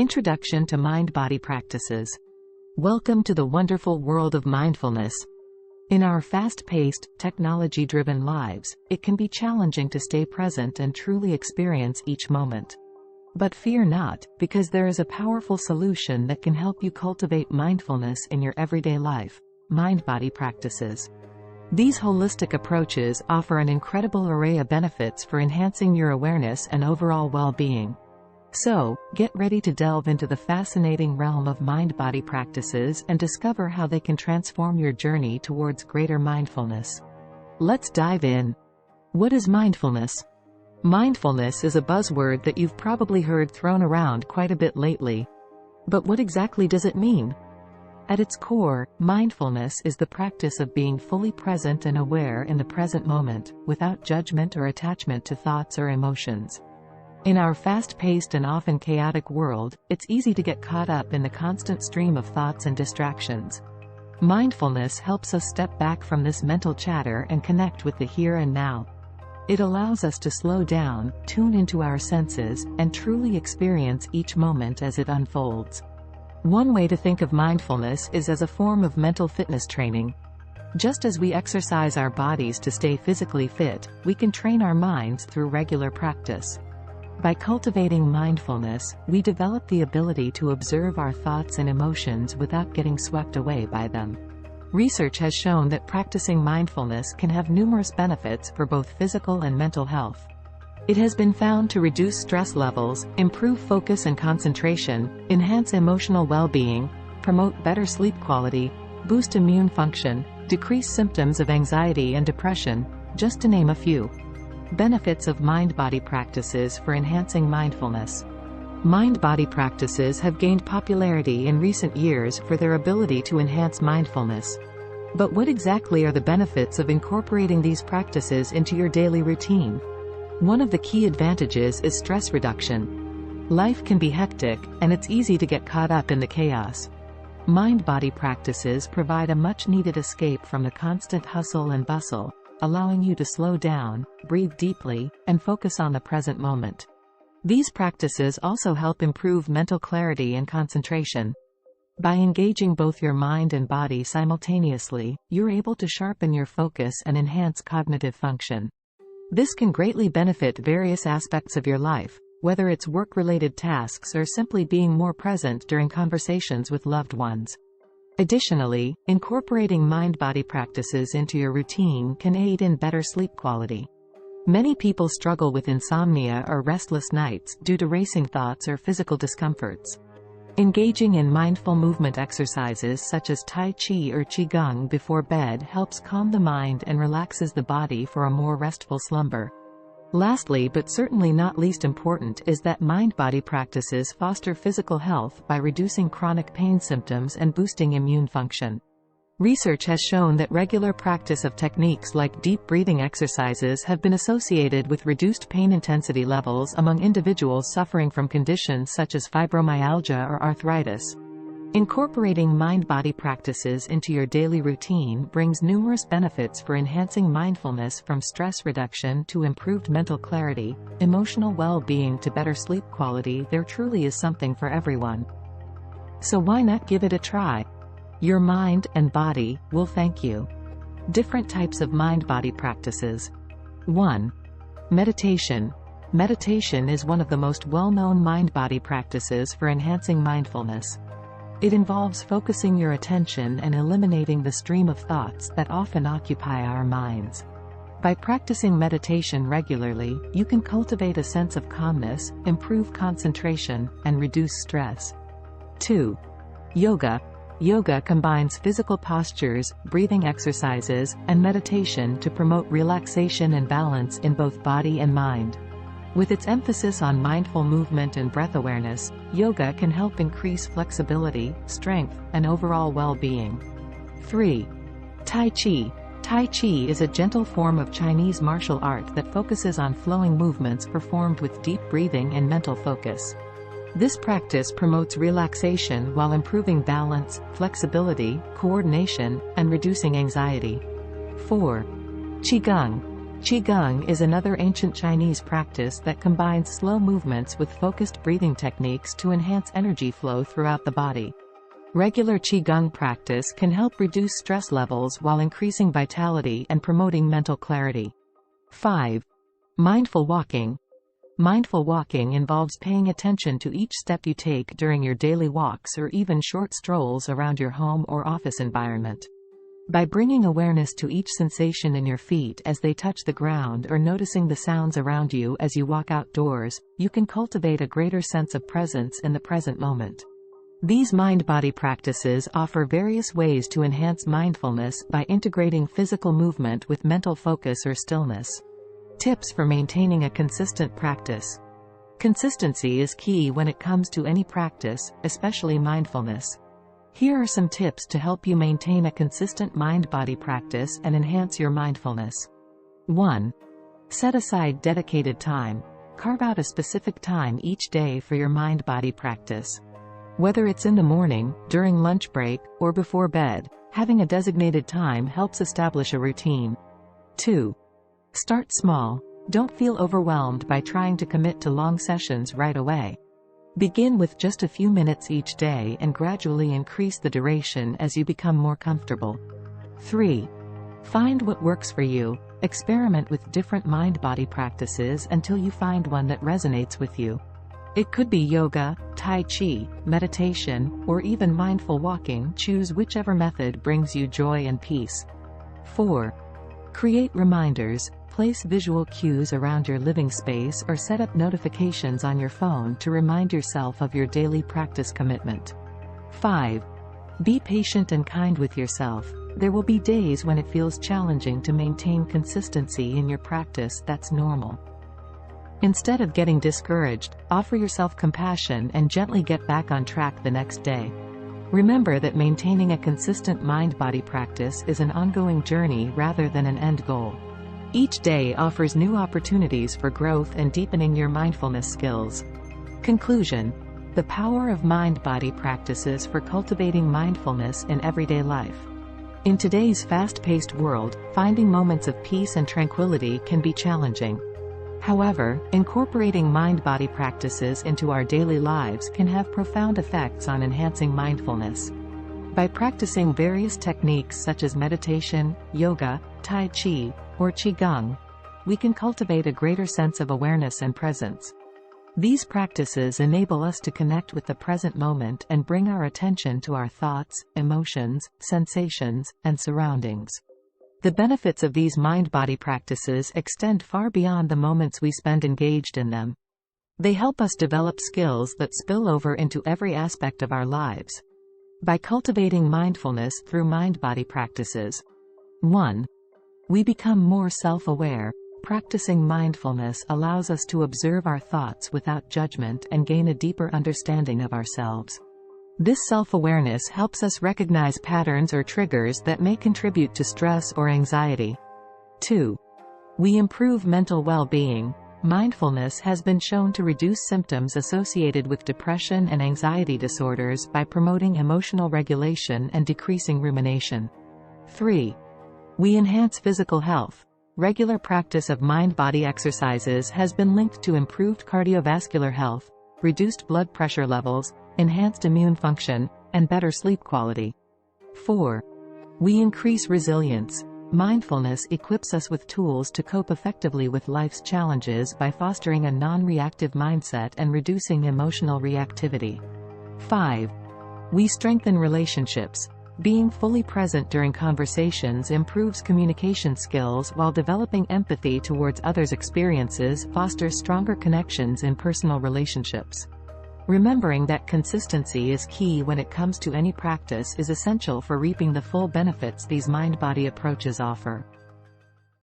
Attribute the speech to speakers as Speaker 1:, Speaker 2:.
Speaker 1: Introduction to Mind-Body Practices. Welcome to the wonderful world of mindfulness. In our fast-paced, technology-driven lives, it can be challenging to stay present and truly experience each moment. But fear not, because there is a powerful solution that can help you cultivate mindfulness in your everyday life: mind-body practices. These holistic approaches offer an incredible array of benefits for enhancing your awareness and overall well-being. So, get ready to delve into the fascinating realm of mind-body practices and discover how they can transform your journey towards greater mindfulness. Let's dive in. What is mindfulness? Mindfulness is a buzzword that you've probably heard thrown around quite a bit lately. But what exactly does it mean? At its core, mindfulness is the practice of being fully present and aware in the present moment, without judgment or attachment to thoughts or emotions. In our fast-paced and often chaotic world, it's easy to get caught up in the constant stream of thoughts and distractions. Mindfulness helps us step back from this mental chatter and connect with the here and now. It allows us to slow down, tune into our senses, and truly experience each moment as it unfolds. One way to think of mindfulness is as a form of mental fitness training. Just as we exercise our bodies to stay physically fit, we can train our minds through regular practice. By cultivating mindfulness, we develop the ability to observe our thoughts and emotions without getting swept away by them. Research has shown that practicing mindfulness can have numerous benefits for both physical and mental health. It has been found to reduce stress levels, improve focus and concentration, enhance emotional well-being, promote better sleep quality, boost immune function, decrease symptoms of anxiety and depression, just to name a few. Benefits of mind-body practices for enhancing mindfulness. Mind-body practices have gained popularity in recent years for their ability to enhance mindfulness. But what exactly are the benefits of incorporating these practices into your daily routine? One of the key advantages is stress reduction. Life can be hectic, and it's easy to get caught up in the chaos. Mind-body practices provide a much-needed escape from the constant hustle and bustle, allowing you to slow down, breathe deeply, and focus on the present moment. These practices also help improve mental clarity and concentration. By engaging both your mind and body simultaneously, you're able to sharpen your focus and enhance cognitive function. This can greatly benefit various aspects of your life, whether it's work-related tasks or simply being more present during conversations with loved ones. Additionally, incorporating mind-body practices into your routine can aid in better sleep quality. Many people struggle with insomnia or restless nights due to racing thoughts or physical discomforts. Engaging in mindful movement exercises such as Tai Chi or Qigong before bed helps calm the mind and relaxes the body for a more restful slumber. Lastly, but certainly not least important, is that mind-body practices foster physical health by reducing chronic pain symptoms and boosting immune function. Research has shown that regular practice of techniques like deep breathing exercises have been associated with reduced pain intensity levels among individuals suffering from conditions such as fibromyalgia or arthritis. Incorporating mind-body practices into your daily routine brings numerous benefits for enhancing mindfulness, from stress reduction to improved mental clarity, emotional well-being to better sleep quality. There truly is something for everyone. So why not give it a try? Your mind and body will thank you. Different types of mind-body practices. 1. Meditation. Meditation is one of the most well-known mind-body practices for enhancing mindfulness. It involves focusing your attention and eliminating the stream of thoughts that often occupy our minds. By practicing meditation regularly, you can cultivate a sense of calmness, improve concentration, and reduce stress. 2. Yoga. Yoga combines physical postures, breathing exercises, and meditation to promote relaxation and balance in both body and mind. With its emphasis on mindful movement and breath awareness, yoga can help increase flexibility, strength, and overall well-being. 3. Tai Chi. Tai Chi is a gentle form of Chinese martial art that focuses on flowing movements performed with deep breathing and mental focus. This practice promotes relaxation while improving balance, flexibility, coordination, and reducing anxiety. 4. Qigong. Qigong is another ancient Chinese practice that combines slow movements with focused breathing techniques to enhance energy flow throughout the body. Regular Qigong practice can help reduce stress levels while increasing vitality and promoting mental clarity. 5. Mindful walking. Mindful walking involves paying attention to each step you take during your daily walks or even short strolls around your home or office environment. By bringing awareness to each sensation in your feet as they touch the ground or noticing the sounds around you as you walk outdoors, you can cultivate a greater sense of presence in the present moment. These mind-body practices offer various ways to enhance mindfulness by integrating physical movement with mental focus or stillness. Tips for maintaining a consistent practice. Consistency is key when it comes to any practice, especially mindfulness. Here are some tips to help you maintain a consistent mind-body practice and enhance your mindfulness. 1. Set aside dedicated time. Carve out a specific time each day for your mind-body practice. Whether it's in the morning, during lunch break, or before bed, having a designated time helps establish a routine. 2. Start small. Don't feel overwhelmed by trying to commit to long sessions right away. Begin with just a few minutes each day and gradually increase the duration as you become more comfortable. 3. Find what works for you. Experiment with different mind-body practices until you find one that resonates with you. It could be yoga, tai chi, meditation, or even mindful walking. Choose whichever method brings you joy and peace. 4. Create reminders. Place visual cues around your living space or set up notifications on your phone to remind yourself of your daily practice commitment. 5. Be patient and kind with yourself. There will be days when it feels challenging to maintain consistency in your practice. That's normal. Instead of getting discouraged, offer yourself compassion and gently get back on track the next day. Remember that maintaining a consistent mind-body practice is an ongoing journey rather than an end goal. Each day offers new opportunities for growth and deepening your mindfulness skills. Conclusion: the power of mind-body practices for cultivating mindfulness in everyday life. In today's fast-paced world, finding moments of peace and tranquility can be challenging. However, incorporating mind-body practices into our daily lives can have profound effects on enhancing mindfulness. By practicing various techniques such as meditation, yoga, tai chi, or qigong, we can cultivate a greater sense of awareness and presence. These practices enable us to connect with the present moment and bring our attention to our thoughts, emotions, sensations, and surroundings. The benefits of these mind-body practices extend far beyond the moments we spend engaged in them. They help us develop skills that spill over into every aspect of our lives. By cultivating mindfulness through mind-body practices. 1. We become more self-aware. Practicing mindfulness allows us to observe our thoughts without judgment and gain a deeper understanding of ourselves. This self-awareness helps us recognize patterns or triggers that may contribute to stress or anxiety. 2. We improve mental well-being. Mindfulness has been shown to reduce symptoms associated with depression and anxiety disorders by promoting emotional regulation and decreasing rumination. 3. We enhance physical health. Regular practice of mind-body exercises has been linked to improved cardiovascular health, reduced blood pressure levels, enhanced immune function, and better sleep quality. 4. We increase resilience. Mindfulness equips us with tools to cope effectively with life's challenges by fostering a non-reactive mindset and reducing emotional reactivity. 5. We strengthen relationships. Being fully present during conversations improves communication skills while developing empathy towards others' experiences fosters stronger connections in personal relationships. Remembering that consistency is key when it comes to any practice is essential for reaping the full benefits these mind-body approaches offer.